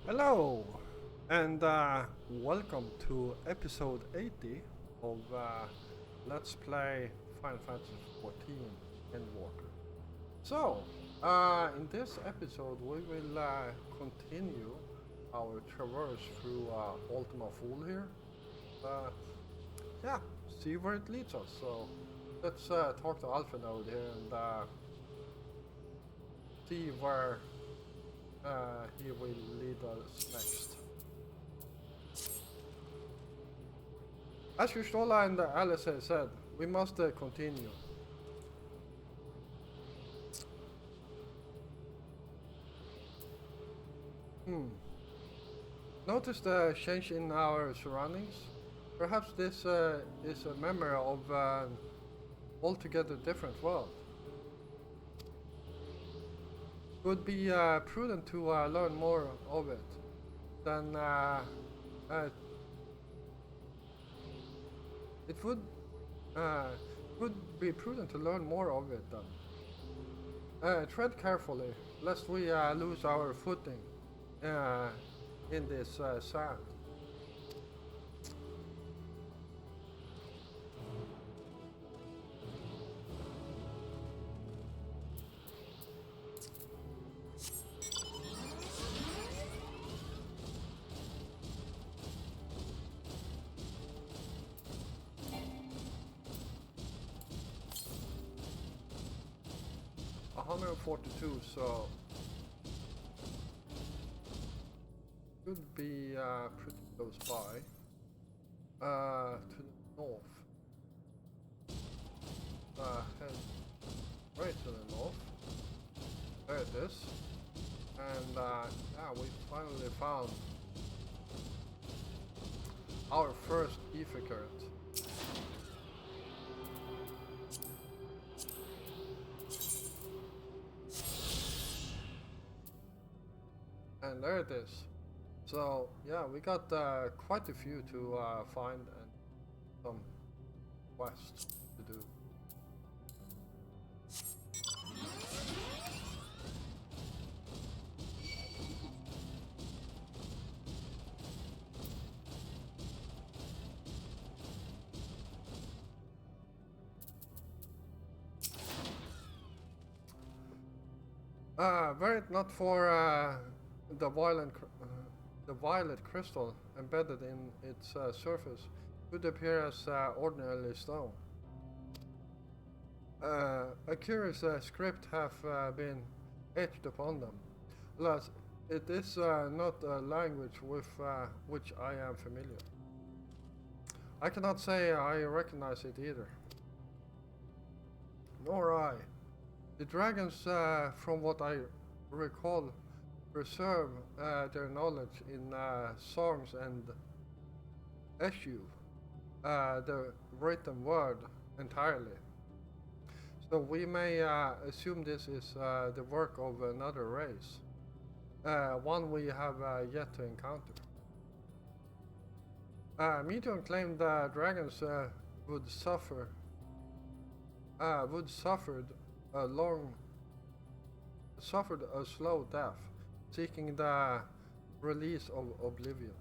Hello, and welcome to episode 80 of Let's Play Final Fantasy XIV Endwalker. So, in this episode, we will continue our traverse through Ultima Fool here. Uh, yeah, see where it leads us. So, let's talk to Alfred out here and see where he will lead us next. As Stola and Alice has said, we must continue. Notice the change in our surroundings? Perhaps this is a memory of an altogether different world. It would be prudent to learn more of it than it would be prudent to learn more of it then. Tread carefully, lest we lose our footing in this sand. 142, so should be pretty close by. To the north. Head right to the north. There it is. And yeah, we finally found our first ether current. And there it is. So yeah, we got quite a few to find and some quests to do. Were it not for the violet crystal embedded in its surface, would appear as ordinary stone. A curious script have been etched upon them. Alas, it is not a language with which I am familiar. I cannot say I recognize it either. Nor I. The dragons, from what I recall, preserve their knowledge in songs and eschew the written word entirely. So we may assume this is the work of another race, one we have yet to encounter. Medium claimed that dragons would suffered a slow death, seeking the release of oblivion.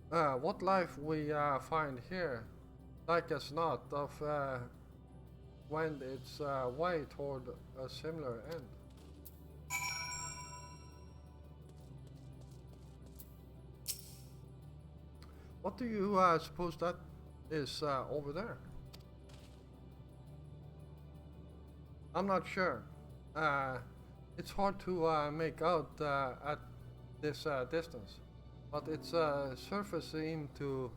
What life we find here, like as not, of wend its way toward a similar end. What do you suppose that is over there? I'm not sure. It's hard to make out at this distance, but its surface seems to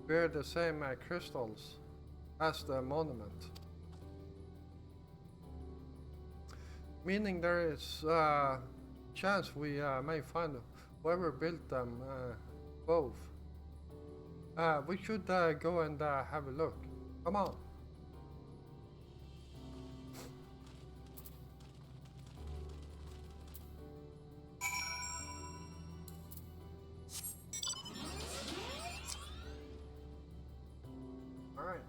bear the same crystals as the monument. Meaning there is a chance we may find whoever built them both. We should go and have a look. Come on. Alright.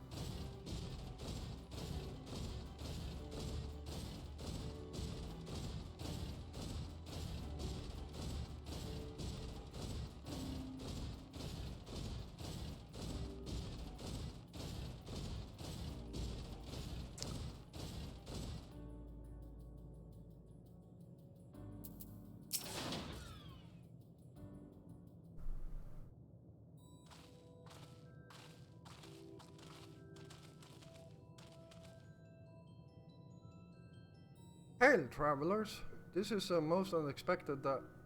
Hail, travelers! This is a most unexpected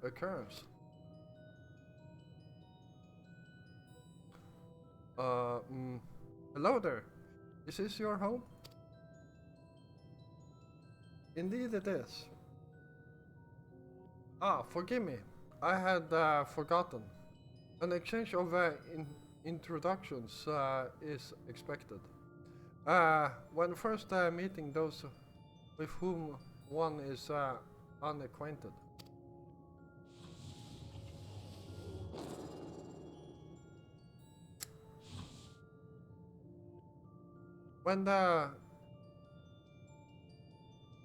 occurrence. Hello there. Is this your home? Indeed it is. Ah, forgive me. I had forgotten. An exchange of introductions is expected. When first meeting those with whom one is unacquainted. When the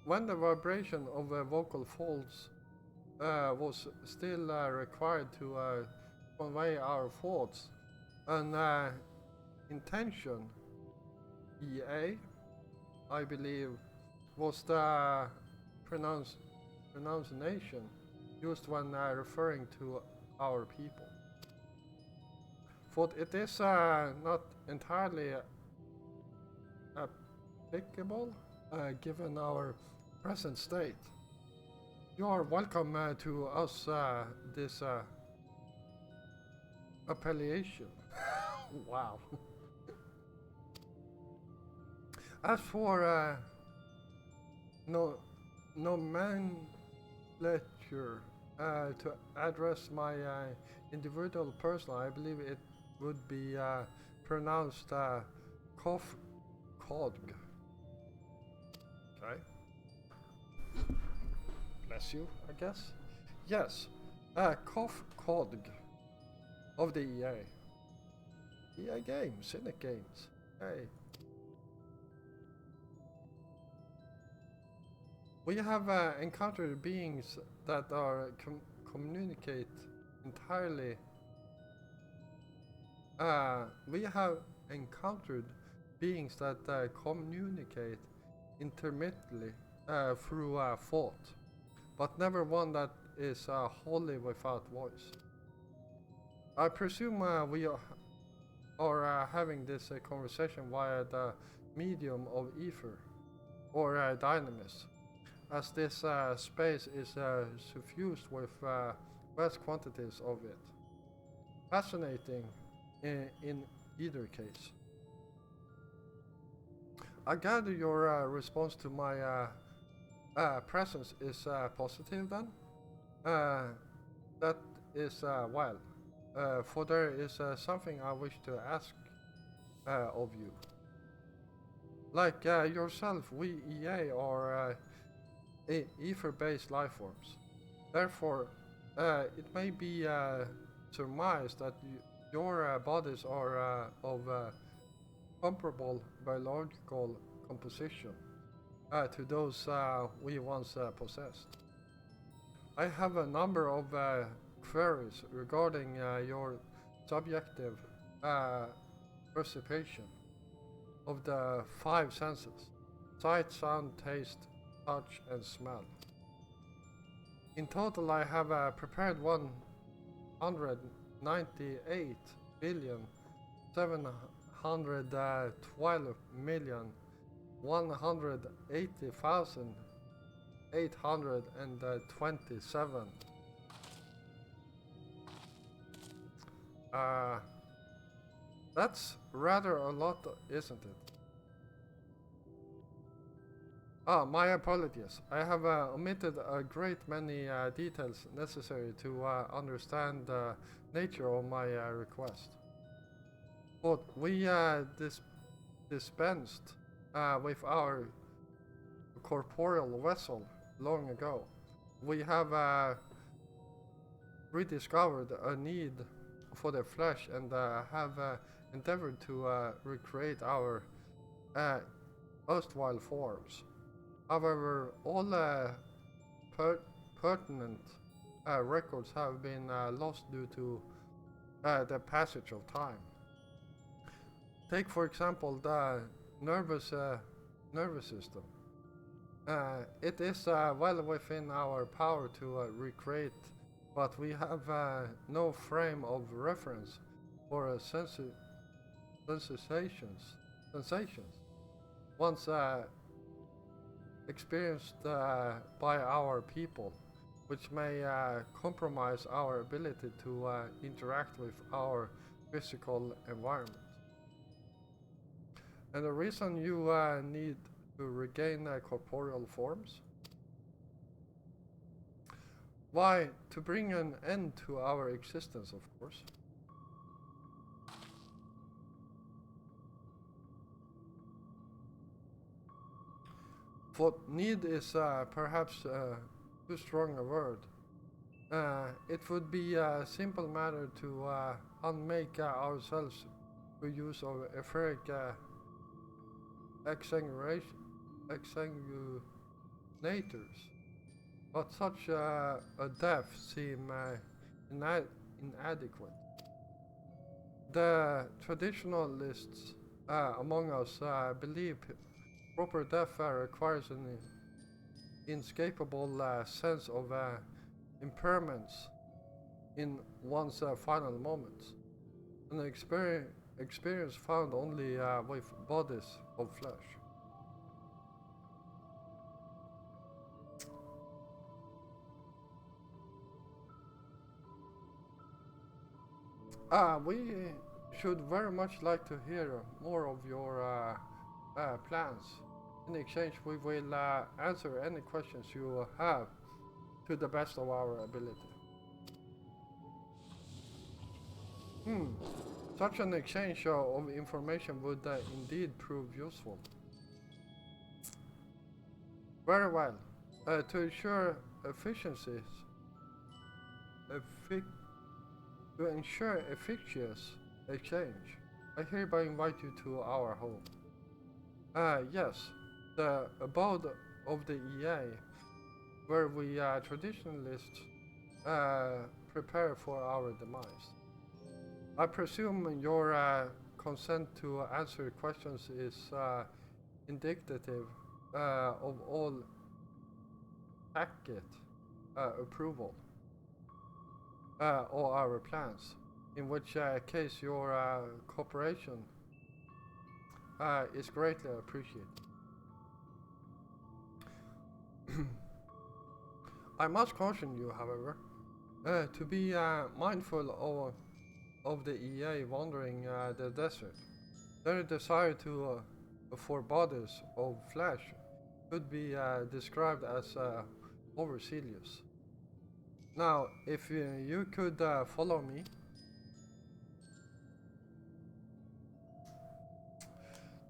vibration of vocal folds was still required to convey our thoughts, an intention, EA, I believe, was the pronunciation used when referring to our people. For it is not entirely applicable given our present state. You are welcome to us this appellation. Wow. As for nomenclature to address my individual person, I believe it would be pronounced Kof Kodg. Okay. Bless you, I guess. Yes, Kof Kodg of the EA. EA Games, Cynic Games. Hey. We have encountered beings that are communicate entirely. We have encountered beings that communicate intermittently through thought, but never one that is wholly without voice. I presume we are having this conversation via the medium of ether or dynamis, as this space is suffused with vast quantities of it. Fascinating in either case. I gather your response to my presence is positive then? That is well, for there is something I wish to ask of you. Like yourself, we EA are ether-based life forms. Therefore, it may be surmised that your bodies are of comparable biological composition to those we once possessed. I have a number of queries regarding your subjective perception of the five senses: sight, sound, taste, touch, and smell. In total, I have prepared 198,712,180,827. That's rather a lot, isn't it? My apologies. I have omitted a great many details necessary to understand the nature of my request. But we dispensed with our corporeal vessel long ago. We have rediscovered a need for the flesh and have endeavored to recreate our erstwhile forms. However, all pertinent records have been lost due to the passage of time. Take, for example, the nervous system. It is well within our power to recreate, but we have no frame of reference for sensations. Once experienced by our people, which may compromise our ability to interact with our physical environment. And the reason you need to regain corporeal forms? Why, to bring an end to our existence, of course. What need is perhaps too strong a word. It would be a simple matter to unmake ourselves through use of etheric exsanguinators. But such a death seems inadequate. The traditionalists among us believe proper death requires an inescapable sense of impermanence in one's final moments, an experience found only with bodies of flesh. We should very much like to hear more of your plans. In exchange, we will answer any questions you have to the best of our ability. Such an exchange of information would indeed prove useful. Very well. To ensure efficacious exchange, I hereby invite you to our home. Yes, the abode of the EA, where we traditionalists prepare for our demise. I presume your consent to answer questions is indicative of all tacit approval of our plans, in which case your cooperation is greatly appreciated. I must caution you, however, to be mindful of the EA wandering the desert. Their desire for bodies of flesh could be described as overzealous. Now, if you could follow me.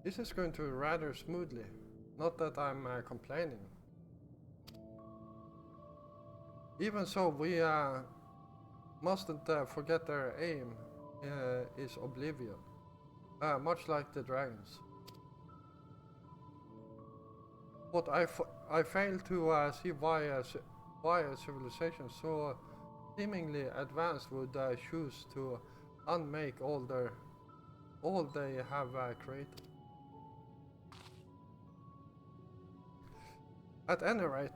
This is going to rather smoothly. Not that I'm complaining. Even so, we mustn't forget their aim is oblivion, much like the dragons. But I fail to see why a civilization so seemingly advanced would choose to unmake all they have created. At any rate,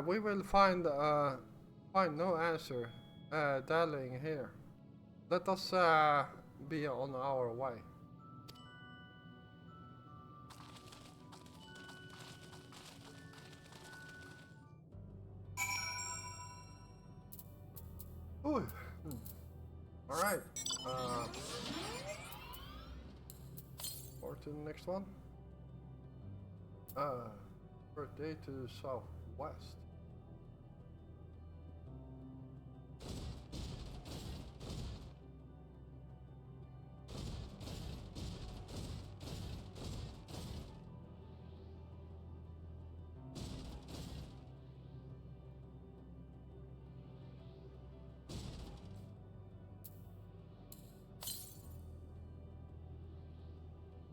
we will find no answer dallying here. Let us be on our way. Ooh. All right. Or to the next one. Birthday to the southwest.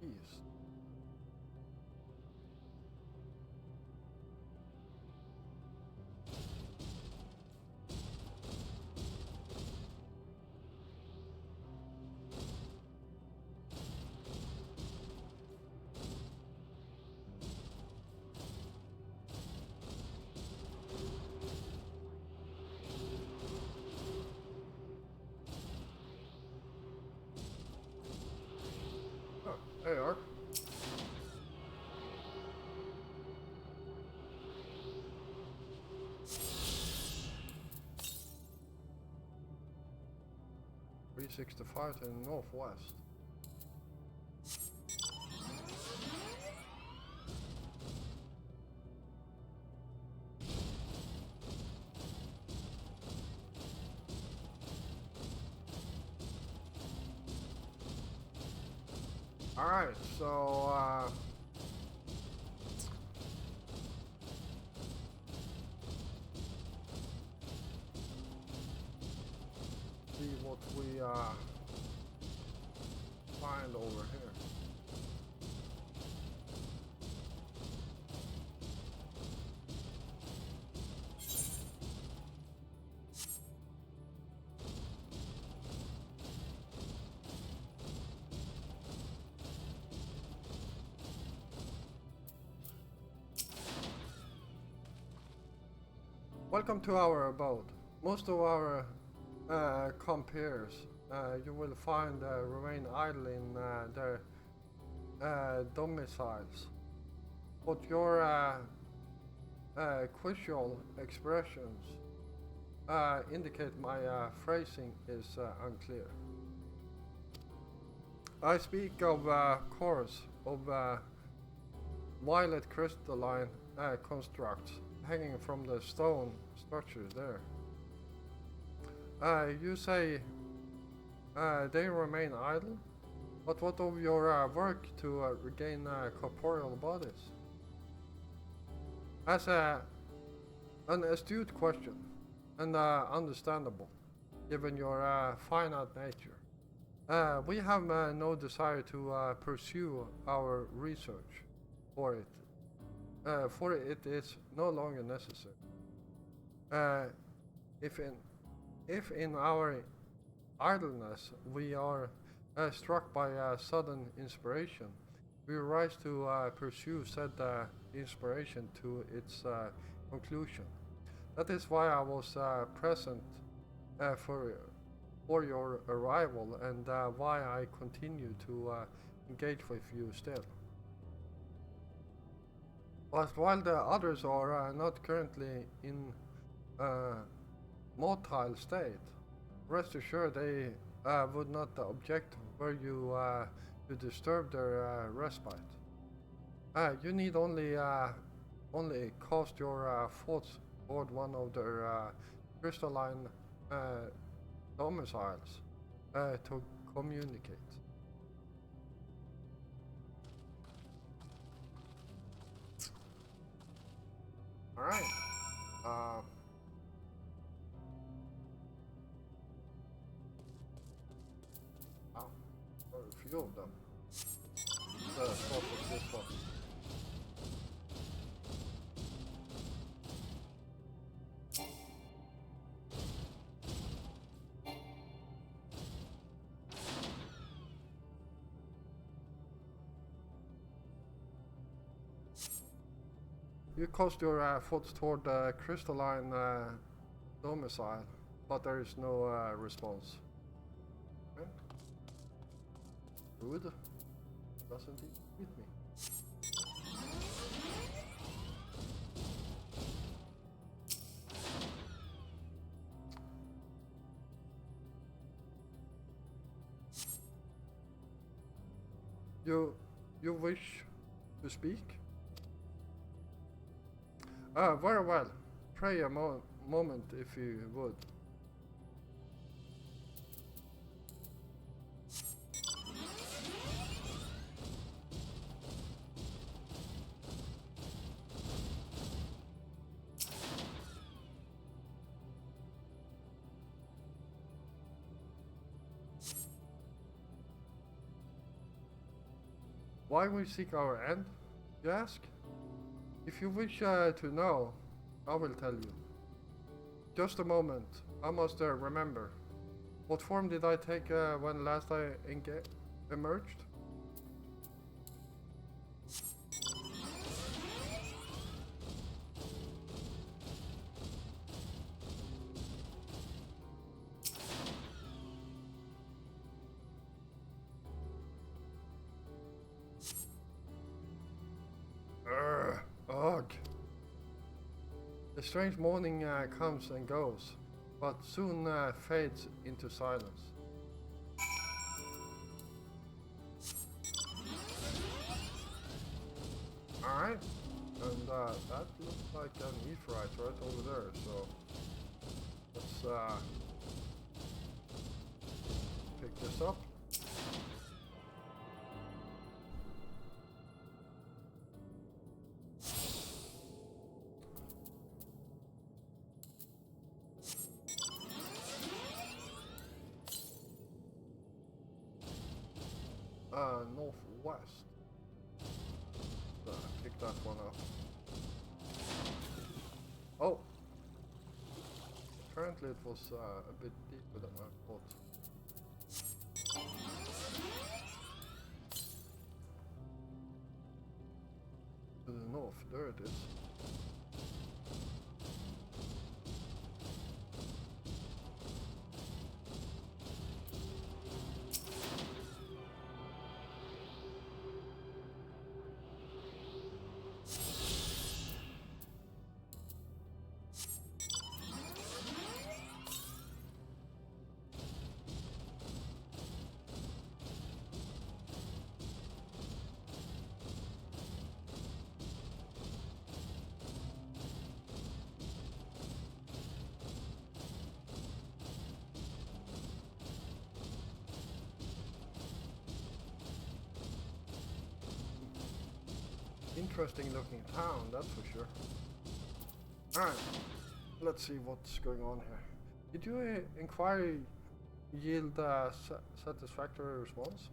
East. 365 to the northwest. Alright, so see what we find over here. Welcome to our abode. Most of our compeers you will find remain idle in their domiciles, but your quisual expressions indicate my phrasing is unclear. I speak of cores of violet crystalline constructs hanging from the stone structures there. You say they remain idle, but what of your work to regain corporeal bodies? As an astute question, and understandable, given your finite nature. We have no desire to pursue our research for it is no longer necessary. If in our idleness we are struck by a sudden inspiration, we rise to pursue said inspiration to its conclusion. That is why I was present for your arrival, and why I continue to engage with you still. But while the others are not currently in motile state, rest assured they would not object were you to disturb their respite. You need only cast your thoughts toward one of their crystalline domiciles to communicate. Alright. A few of them. Let's start with this one. You cast your thoughts toward the crystalline domicile, but there is no response. Okay. Good. Doesn't it hit me? You wish to speak? Very well. Pray a moment if you would. Why we seek our end, you ask? If you wish to know, I will tell you. Just a moment, I must remember. What form did I take when last I emerged? Ugh. The strange morning comes and goes, but soon fades into silence. Alright, and that looks like an Aetheryte right over there, so let's pick this up. Northwest. Pick that one up. Oh! Apparently it was a bit deeper than I thought. To the north, there it is. Interesting looking town, that's for sure. Alright, let's see what's going on here. Did your inquiry yield satisfactory response?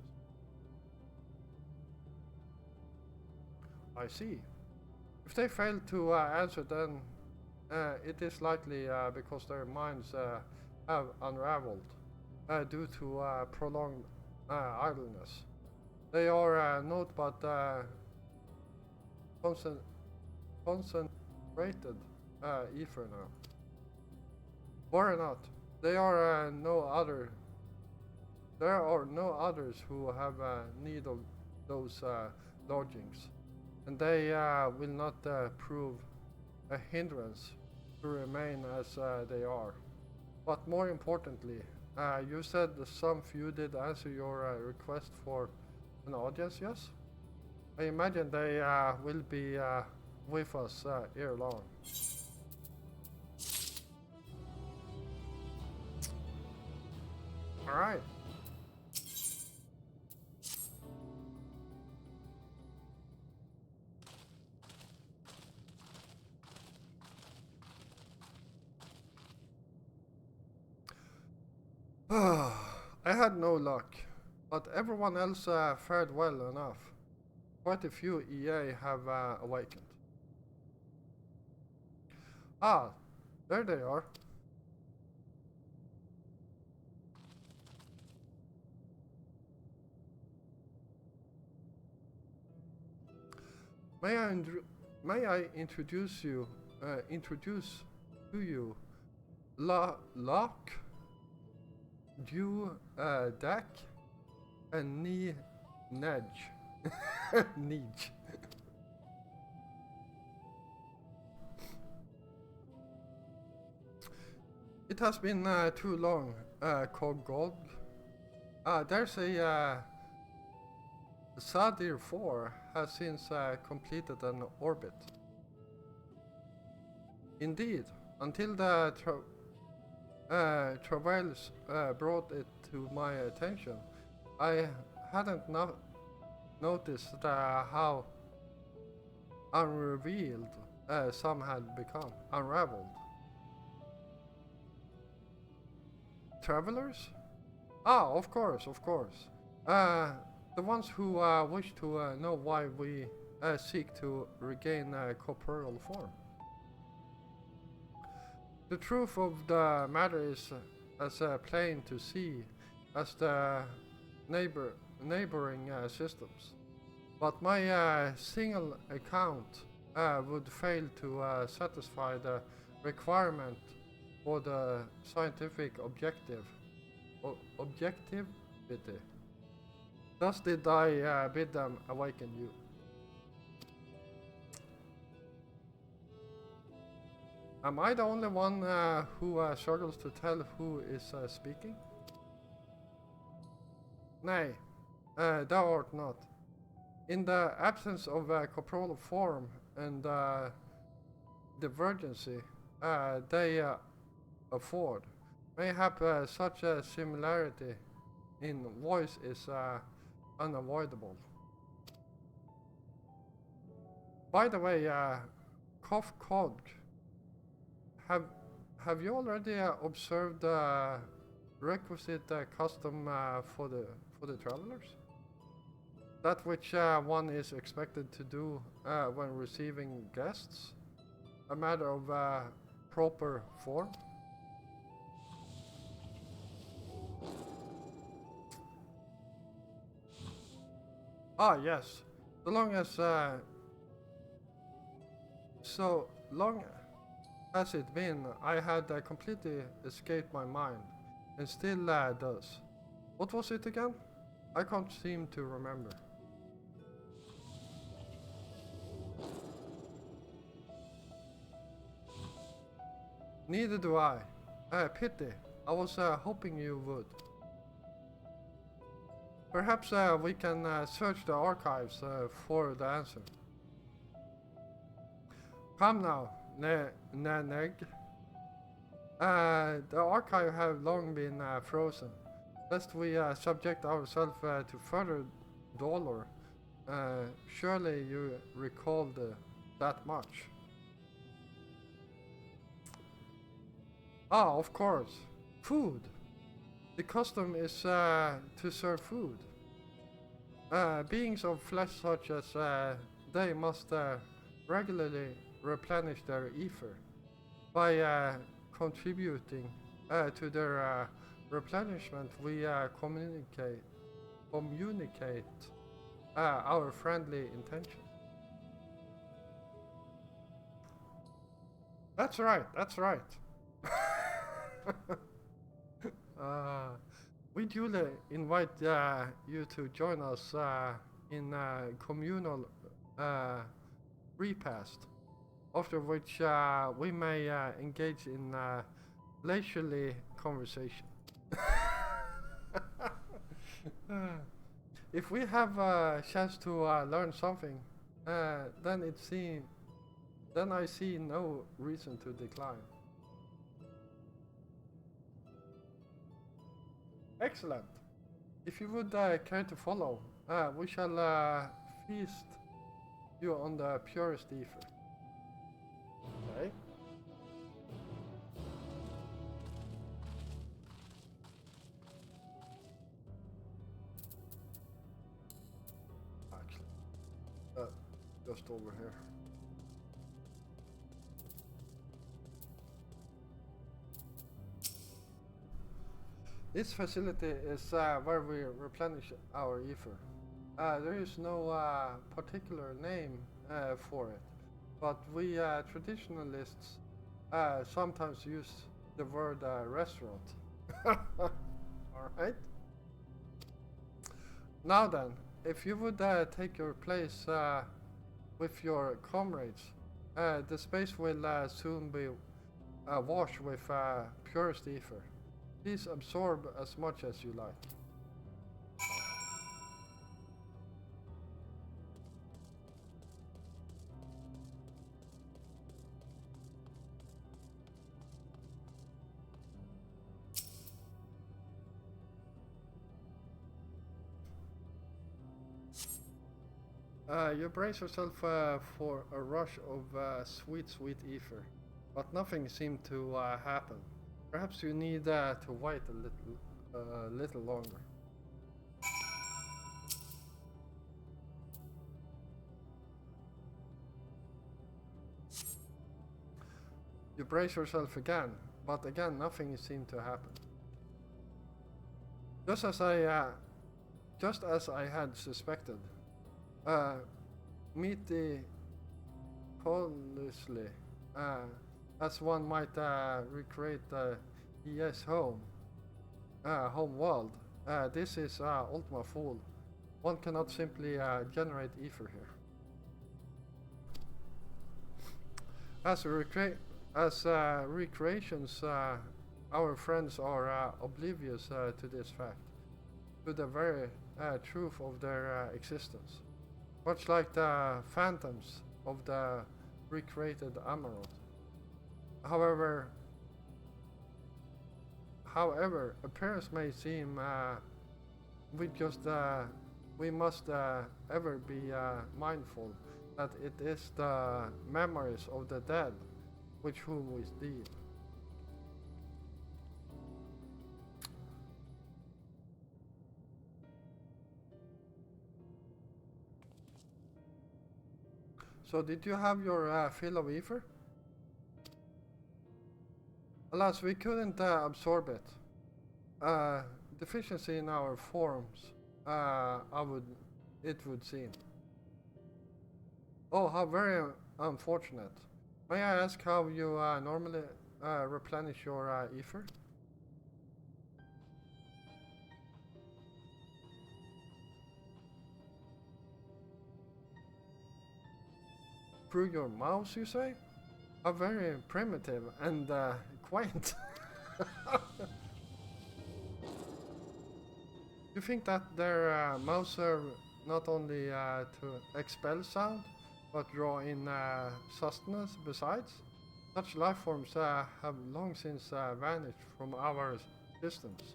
I see. If they fail to answer, then it is likely because their minds have unraveled due to prolonged idleness. They are not but concentrated ether now. Worry not. There are no others who have need of those lodgings, and they will not prove a hindrance to remain as they are. But more importantly, you said some few did answer your request for an audience, yes? I imagine they will be with us ere long. Alright. I had no luck, but everyone else fared well enough. Quite a few EA have awakened. Ah, there they are. May I introduce to you, Locke, Dak, and Nedge. Nedge. It has been too long, Kogog. There's a Sadir 4 has since completed an orbit. Indeed, until the travails brought it to my attention, I hadn't noticed how unrevealed some had become, unraveled. Travelers? Ah, of course. The ones who wish to know why we seek to regain corporeal form. The truth of the matter is as plain to see as the neighboring systems. But my single account would fail to satisfy the requirement for the scientific objectivity. Thus did I bid them awaken you. Am I the only one who struggles to tell who is speaking? Nay, thou art not. In the absence of corporeal form and divergency they afford, mayhap such a similarity in voice is unavoidable. By the way, Kof Kod, have have you already observed the requisite custom for the travelers? That which one is expected to do when receiving guests? A matter of proper form? Ah, yes. So long as so long as it been, I had completely escaped my mind, and still does. What was it again? I can't seem to remember. Neither do I. Pity. I was hoping you would. Perhaps we can search the archives for the answer. Come now, Neg. The archive have long been frozen. Lest we subject ourselves to further dolor. Surely you recalled that much. Ah, of course. Food. The custom is to serve food. Beings of flesh such as they must regularly replenish their ether by contributing to their replenishment. We communicate our friendly intention. That's right. That's right. We duly invite you to join us in communal repast, after which we may engage in leisurely conversation. If we have a chance to learn something, then I see no reason to decline. Excellent. If you would care to follow, we shall feast you on the purest ether. Okay. Actually, just over here. This facility is where we replenish our ether. There is no particular name for it, but we traditionalists sometimes use the word restaurant. Alright? Now then, if you would take your place with your comrades, the space will soon be washed with purest ether. Please absorb as much as you like. You brace yourself for a rush of sweet ether, but nothing seemed to happen. Perhaps you need to wait a little longer. You brace yourself again, but again nothing seemed to happen. Just as I had suspected, meticulously, as one might recreate the ES home world. This is Ultima Fool. One cannot simply generate ether here. As recreations, our friends are oblivious to this fact, to the very truth of their existence. much like the phantoms of the recreated emerald. However, appearance may seem we must ever be mindful that it is the memories of the dead which whom we deal. So did you have your fill of ether? Alas, we couldn't absorb it. Deficiency in our forms, it would seem. Oh, how very unfortunate. May I ask how you normally replenish your ether? Through your mouse, you say? How very primitive and quaint. You think that their mouths serve not only to expel sound, but draw in sustenance besides? Such life forms have long since vanished from our distance.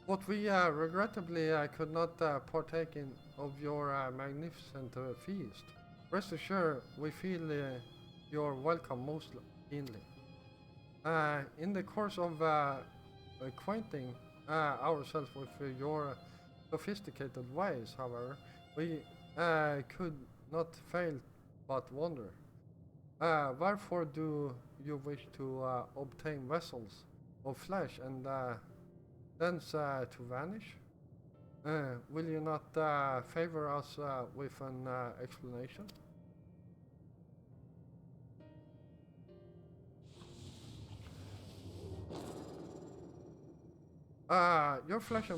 What we regrettably could not partake in of your magnificent feast. Rest assured, we feel your welcome most keenly. In the course of acquainting ourselves with your sophisticated ways, however, we could not fail but wonder. Wherefore do you wish to obtain vessels of flesh and thence to vanish? Will you not favor us with an explanation? Your flesh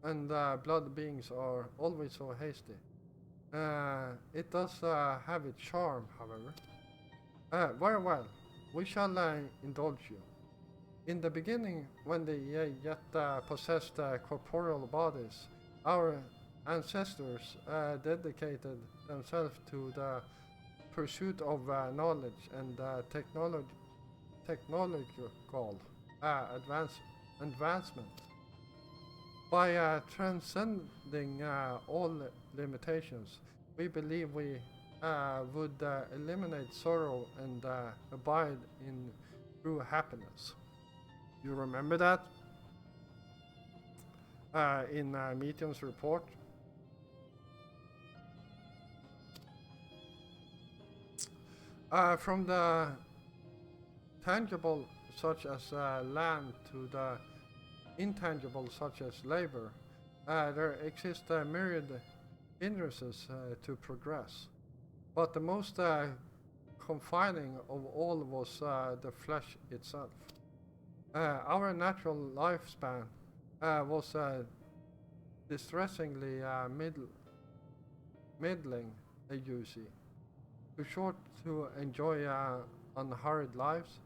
and blood beings are always so hasty. It does have its charm, however. Very well, we shall indulge you. In the beginning, when they yet possessed corporeal bodies, our ancestors dedicated themselves to the pursuit of knowledge and technological advancement. By transcending all limitations, we believe we would eliminate sorrow and abide in true happiness. You remember that? In Meteon's report? From the tangible such as land to the intangible such as labor, there exist myriad hindrances to progress. But the most confining of all was the flesh itself. Our natural lifespan was distressingly middling, you see. Too short to enjoy unhurried lives,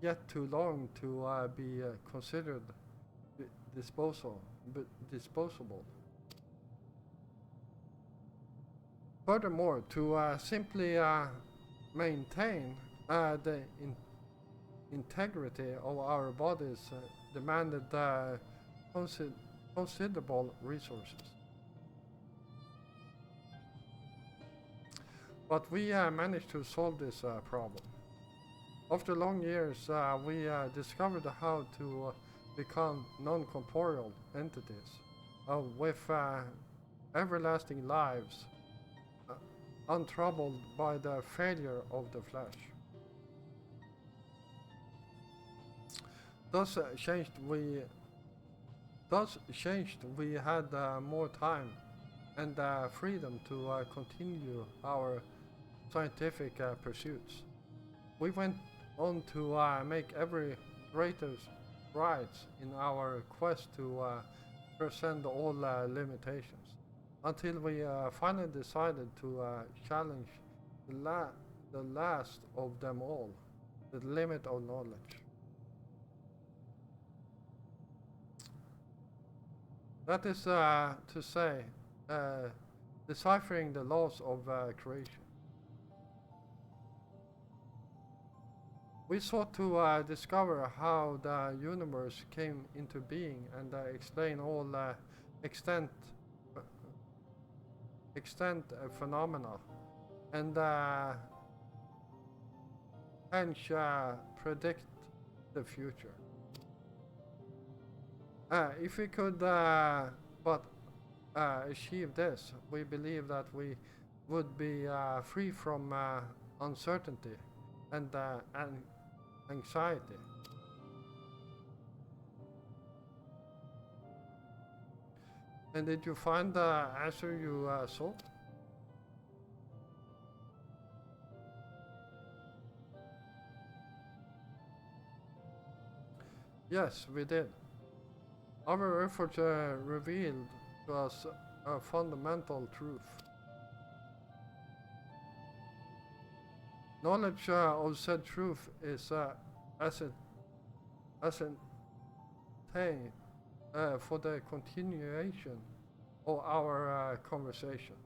yet too long to be considered disposable. Furthermore, to simply maintain the integrity of our bodies demanded considerable resources. But we managed to solve this problem. After long years, we discovered how to become non-corporeal entities with everlasting lives, untroubled by the failure of the flesh. Thus changed, we had more time and freedom to continue our scientific pursuits. We went on to make every greater strides in our quest to transcend all limitations, until we finally decided to challenge the last of them all, the limit of knowledge. That is to say, deciphering the laws of creation. We sought to discover how the universe came into being and explain all extent phenomena, and hence predict the future. If we could but achieve this, we believe that we would be free from uncertainty and anxiety. And did you find the answer you sought? Yes, we did. Our efforts revealed to us a fundamental truth. Knowledge of said truth is ascertained for the continuation of our conversation.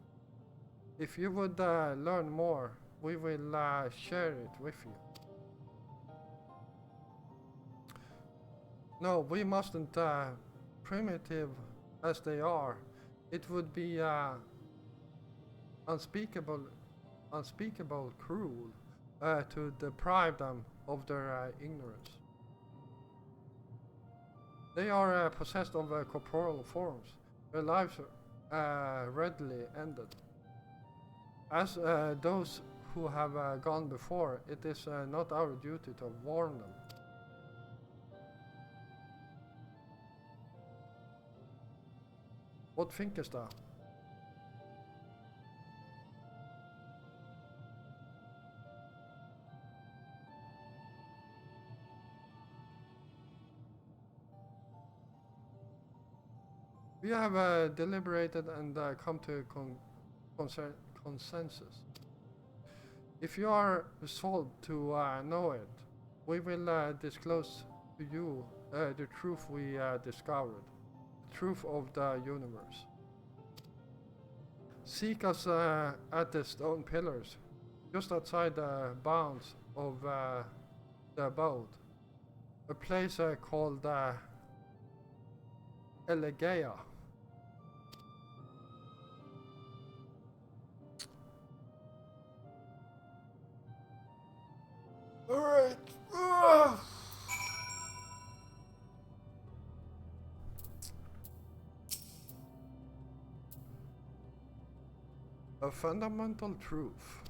If you would learn more, we will share it with you. No, we mustn't. Primitive as they are, it would be unspeakable cruel to deprive them of their ignorance. They are possessed of corporeal forms. Their lives readily ended. As those who have gone before, it is not our duty to warn them. What thinkest thou? We have deliberated and come to a consensus. If you are resolved to know it, we will disclose to you the truth we discovered. Truth of the universe. Seek us at the stone pillars, just outside the bounds of the abode, a place called Elegeia. All right. A fundamental truth.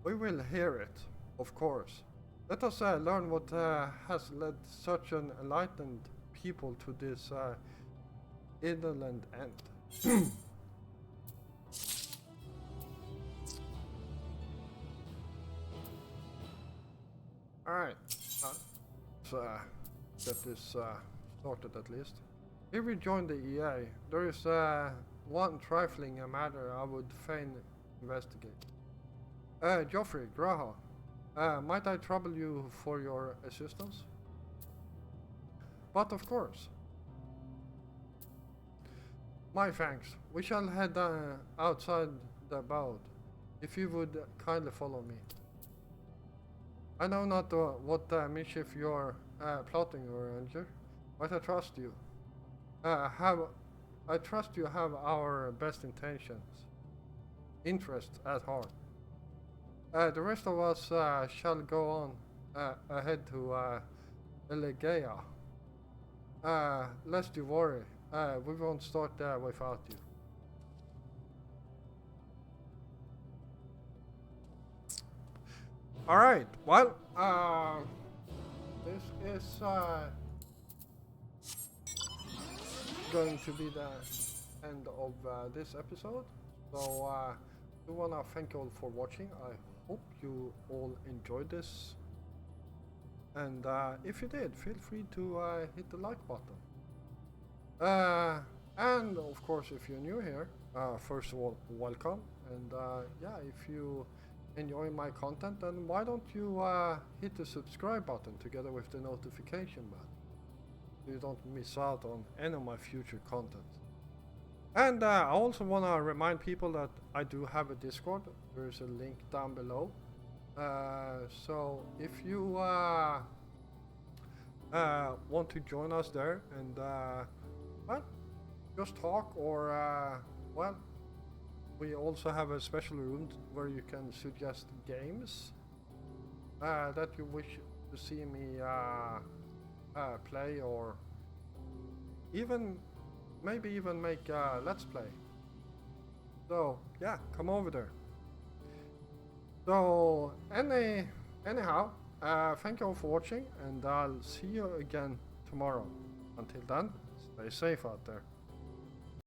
We will hear it, of course. Let us learn what has led such an enlightened people to this indolent end. Alright, let's get this sorted at least. If we join the EA, there is one trifling matter I would fain investigate. Geoffrey, Graha, might I trouble you for your assistance? But of course. My thanks. We shall head outside the abode, if you would kindly follow me. I know not what mischief you're plotting, Ranger, but I trust you. I trust you have our best interests at heart. The rest of us shall go on ahead to Elegeia. Lest you worry, we won't start there without you. Alright, well, this is going to be the end of this episode. So I do want to thank you all for watching. I hope you all enjoyed this. And if you did, feel free to hit the like button. And of course, if you're new here, first of all, welcome. And yeah, if you enjoy my content, then why don't you hit the subscribe button together with the notification bell. so you don't miss out on any of my future content. And I also want to remind people that I do have a Discord. There's a link down below. So if you want to join us there and well, just talk, or well, we also have a special room where you can suggest games that you wish to see me play, or even maybe even make a let's play. So yeah, come over there. So anyhow, thank you all for watching, and I'll see you again tomorrow. Until then, stay safe out there.